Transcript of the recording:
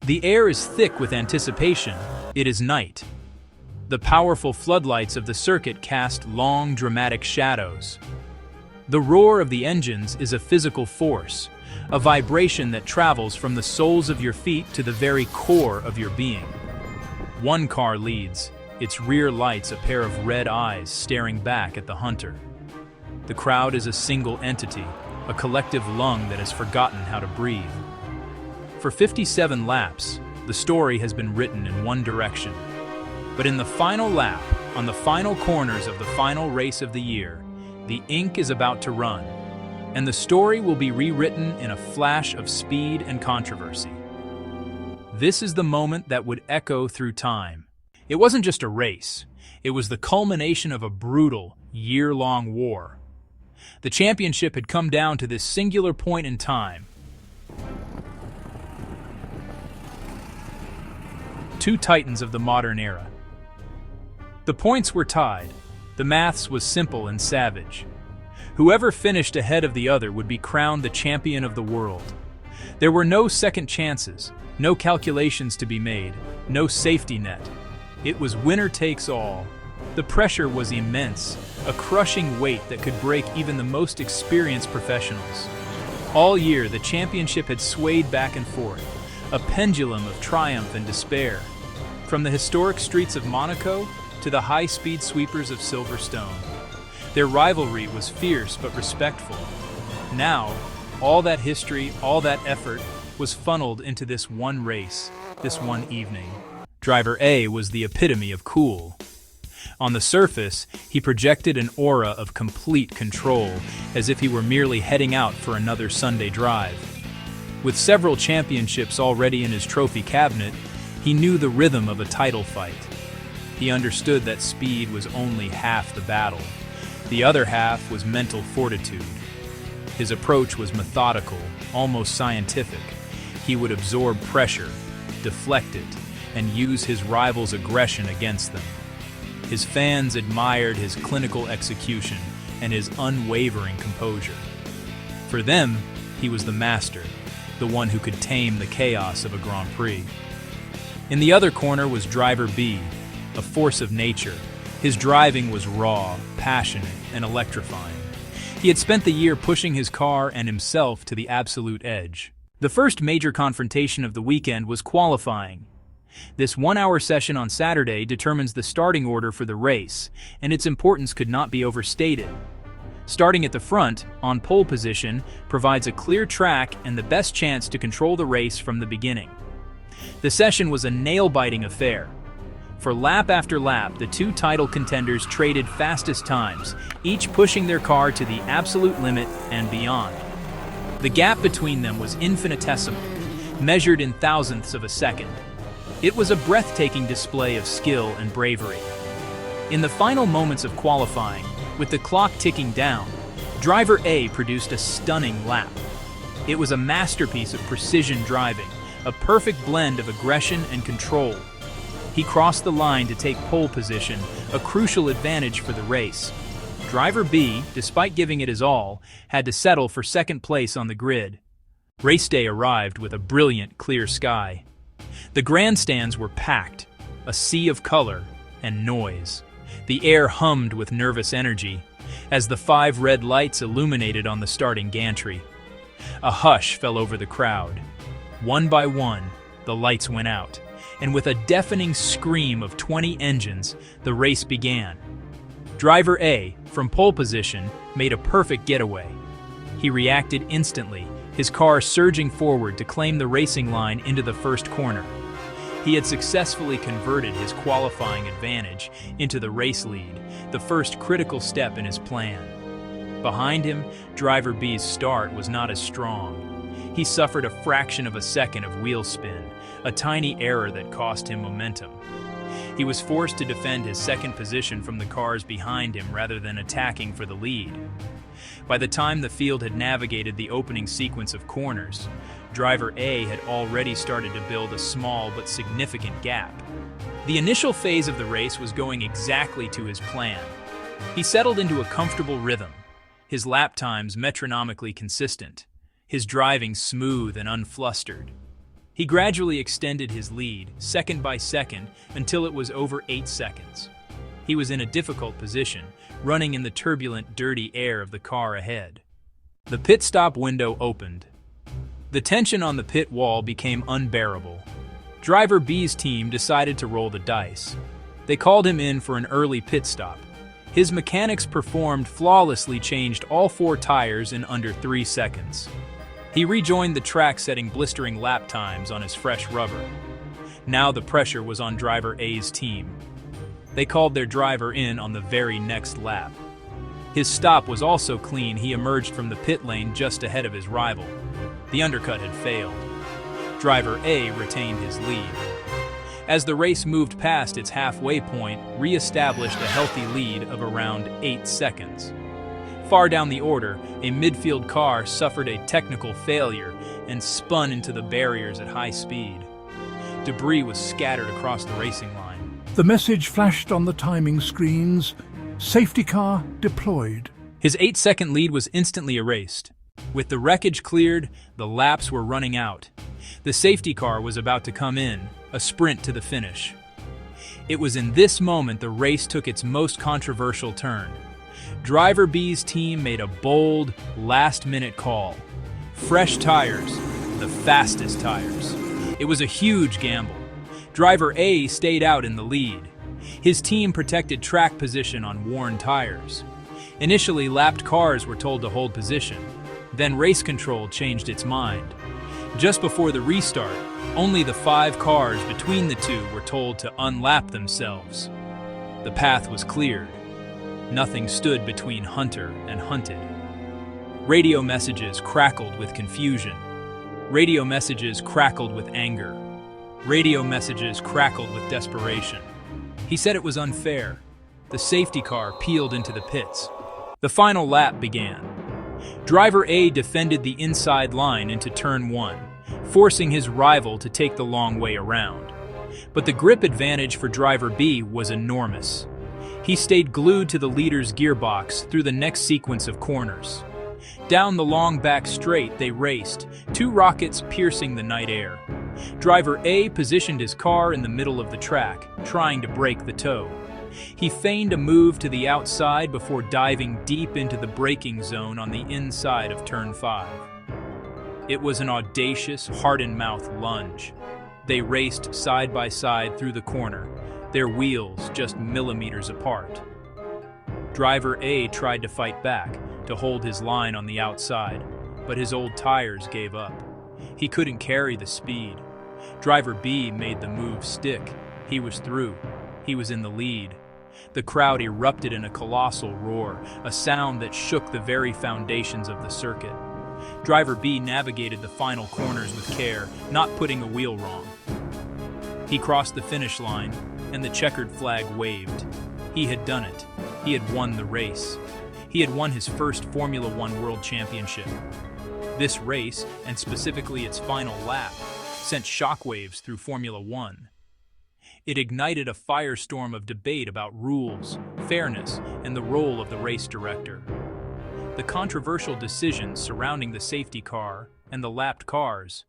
The air is thick with anticipation. It is night. The powerful floodlights of the circuit cast long, dramatic shadows. The roar of the engines is a physical force, a vibration that travels from the soles of your feet to the very core of your being. One car leads, its rear lights a pair of red eyes staring back at the hunter. The crowd is a single entity, a collective lung that has forgotten how to breathe. For 57 laps, the story has been written in one direction. But in the final lap, on the final corners of the final race of the year, the ink is about to run, and the story will be rewritten in a flash of speed and controversy. This is the moment that would echo through time. It wasn't just a race, it was the culmination of a brutal, year-long war. The championship had come down to this singular point in time. Two titans of the modern era. The points were tied. The maths was simple and savage. Whoever finished ahead of the other would be crowned the champion of the world. There were no second chances, no calculations to be made, no safety net. It was winner takes all. The pressure was immense, a crushing weight that could break even the most experienced professionals. All year, the championship had swayed back and forth, a pendulum of triumph and despair. From the historic streets of Monaco to the high-speed sweepers of Silverstone. Their rivalry was fierce but respectful. Now, all that history, all that effort, was funneled into this one race, this one evening. Driver A was the epitome of cool. On the surface, he projected an aura of complete control, as if he were merely heading out for another Sunday drive. With several championships already in his trophy cabinet, he knew the rhythm of a title fight. He understood that speed was only half the battle. The other half was mental fortitude. His approach was methodical, almost scientific. He would absorb pressure, deflect it, and use his rivals' aggression against them. His fans admired his clinical execution and his unwavering composure. For them, he was the master, the one who could tame the chaos of a Grand Prix. In the other corner was driver B, a force of nature. His driving was raw, passionate, and electrifying. He had spent the year pushing his car and himself to the absolute edge. The first major confrontation of the weekend was qualifying. This one-hour session on Saturday determines the starting order for the race, and its importance could not be overstated. Starting at the front, on pole position, provides a clear track and the best chance to control the race from the beginning. The session was a nail-biting affair. For lap after lap, the two title contenders traded fastest times, each pushing their car to the absolute limit and beyond. The gap between them was infinitesimal, measured in thousandths of a second. It was a breathtaking display of skill and bravery. In the final moments of qualifying, with the clock ticking down, driver A produced a stunning lap. It was a masterpiece of precision driving, a perfect blend of aggression and control. He crossed the line to take pole position, a crucial advantage for the race. Driver B, despite giving it his all, had to settle for second place on the grid. Race day arrived with a brilliant, clear sky. The grandstands were packed, a sea of color and noise. The air hummed with nervous energy as the 5 red lights illuminated on the starting gantry. A hush fell over the crowd. One by one, the lights went out, and with a deafening scream of 20 engines, the race began. Driver A, from pole position, made a perfect getaway. He reacted instantly, his car surging forward to claim the racing line into the first corner. He had successfully converted his qualifying advantage into the race lead, the first critical step in his plan. Behind him, driver B's start was not as strong. He suffered a fraction of a second of wheel spin, a tiny error that cost him momentum. He was forced to defend his second position from the cars behind him rather than attacking for the lead. By the time the field had navigated the opening sequence of corners, driver A had already started to build a small but significant gap. The initial phase of the race was going exactly to his plan. He settled into a comfortable rhythm, his lap times metronomically consistent, his driving smooth and unflustered. He gradually extended his lead, second by second, until it was over 8 seconds. He was in a difficult position, running in the turbulent, dirty air of the car ahead. The pit stop window opened. The tension on the pit wall became unbearable. Driver B's team decided to roll the dice. They called him in for an early pit stop. His mechanics performed flawlessly, changed all 4 tires in under 3 seconds. He rejoined the track, setting blistering lap times on his fresh rubber. Now the pressure was on driver A's team. They called their driver in on the very next lap. His stop was also clean. He emerged from the pit lane just ahead of his rival. The undercut had failed. Driver A retained his lead. As the race moved past its halfway point, re-established a healthy lead of around 8 seconds. Far down the order, a midfield car suffered a technical failure and spun into the barriers at high speed. Debris was scattered across the racing line. The message flashed on the timing screens: safety car deployed. His 8-second lead was instantly erased. With the wreckage cleared, the laps were running out. The safety car was about to come in, a sprint to the finish. It was in this moment the race took its most controversial turn. Driver B's team made a bold, last-minute call. Fresh tires, the fastest tires. It was a huge gamble. Driver A stayed out in the lead. His team protected track position on worn tires. Initially, lapped cars were told to hold position. Then race control changed its mind. Just before the restart, only the 5 cars between the two were told to unlap themselves. The path was cleared. Nothing stood between Hunter and hunted. Radio messages crackled with confusion. Radio messages crackled with anger. Radio messages crackled with desperation. He said it was unfair. The safety car peeled into the pits. The final lap began. Driver A defended the inside line into turn 1, forcing his rival to take the long way around. But the grip advantage for driver B was enormous. He stayed glued to the leader's gearbox through the next sequence of corners. Down the long back straight they raced, 2 rockets piercing the night air. Driver A positioned his car in the middle of the track, trying to break the tow. He feigned a move to the outside before diving deep into the braking zone on the inside of turn 5. It was an audacious, heart-and-mouth lunge. They raced side by side through the corner, their wheels just millimeters apart. Driver A tried to fight back, to hold his line on the outside, but his old tires gave up. He couldn't carry the speed. Driver B made the move stick. He was through. He was in the lead. The crowd erupted in a colossal roar, a sound that shook the very foundations of the circuit. Driver B navigated the final corners with care, not putting a wheel wrong. He crossed the finish line, and the checkered flag waved. He had done it. He had won the race. He had won his first Formula One World Championship. This race, and specifically its final lap, sent shockwaves through Formula One. It ignited a firestorm of debate about rules, fairness, and the role of the race director. The controversial decisions surrounding the safety car and the lapped cars